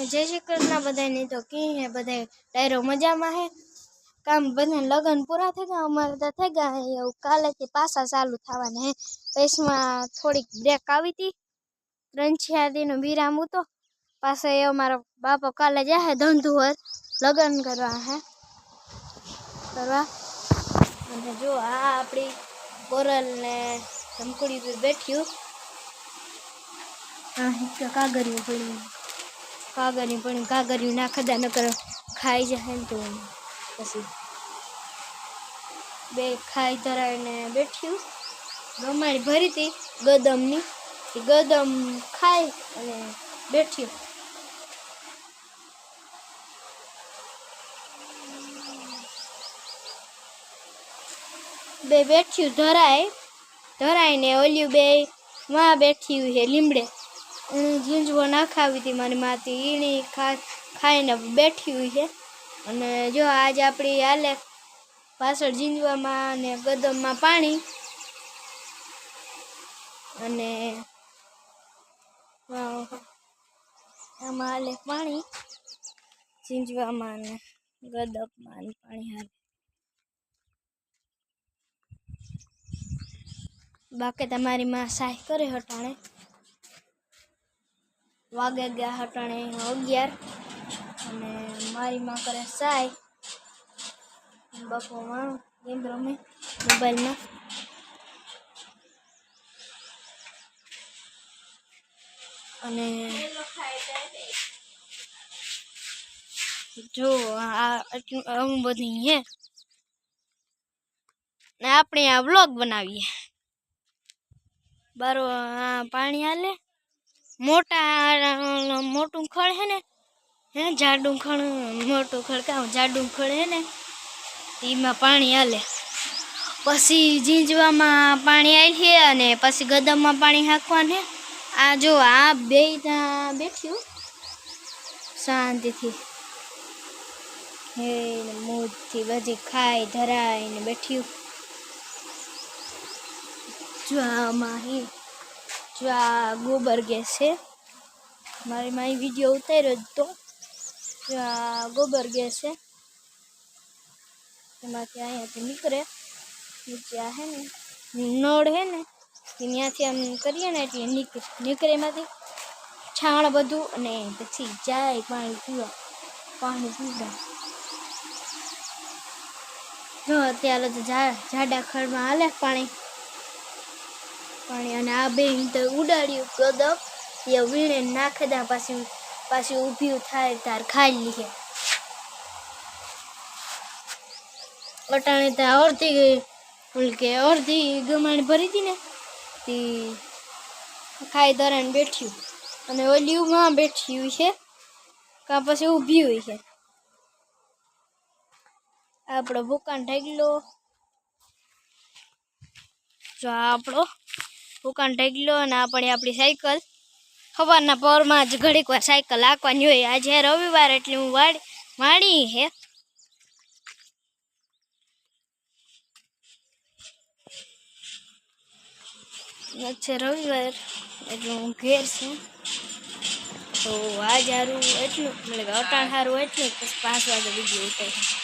जय श्री कृष्ण बधाने तो की है बधाई डायरो मजा में है काम बधाने लगन पूरा थे गया अमर तो थे गया है काले थी पासा चालू थवाने है इसमें थोड़ी ब्रेक आई थी 3-4 दिन विराम तो पास अमरा बापा काले जाए धंधुवर लगन करवा जो आपड़ी कोरल ने धमकुड़ी पे बैठी कागरियों ना खदा न कर खाई जाए तो पी बे खाई धराने बैठी गमाड़ी भरी थी गदमनी गदम खाई अने बैठी बे बैठी धराई ने ओलियो बे वहाँ बैठी हुई है लीमड़े झींझवो ना खावी थी मारी माती ईणी खाई ने बैठी हुई है अने जो आज आपड़ी हाले पाछळ झींझवा में ने गदम में पानी अने आमां हाले पानी झींझवा में ने गदम में पानी हाले बाकी तमारी मां साय करे हटाणे वागे गया हटाणे 11 अने मारी मां करे साय बापो मां गेम रमे मोबाइल में अने जो आम बधी है ने आपणे आ व्लॉग बनावीए बारो पानी हाले मोटू खड़ है ने है जाडू खड़ मोटू खड़ का जाडू खड़ है ने में पानी हाले पसी झींझवा में पानी आई है अने पसी गदम में पानी हाकवाने आ जो आ बे बैठ्यू शांति थी हे मोज थी बधी खाई धराई ने बैठ्यू जो माही जो गोबर गैस है मारी माई वीडियो उतार्यो तो जो गोबर गैस है निकले नीचे है ने नोड़ है ने त्याथी आम करिए ने एटले निकळे एमांथी छाण बधुं अने पछी जाय पाणी पीवा जो अत्यारे तो जाडा खड़ में हाले पाणी अने आ बेन तो उडाड्યું गदम ये वीणे नाखे दा पाછી ઊભી થાય તાર ખાઈ લીએ अटाणे तो अर्धी गमाणी भरी थी ने ती खाई धराने बैठी अने ओली वहाँ बैठी हुई है का पाछी ऊभी हुई है आपणो भूकान ढगलो जो आपणो भूकान ढगलो अने आपणी साइकल सवारना पहर में ज घड़ीक वार साइकल हांकवानी होय आज रविवार एटले हूँ वाड़ी है अच्छा रविवार एटले हूँ घेर छूं तो आज हारू एटलुं मतलब अटाण हारू एटलुं 5 वागे वीडियो उतार्यो।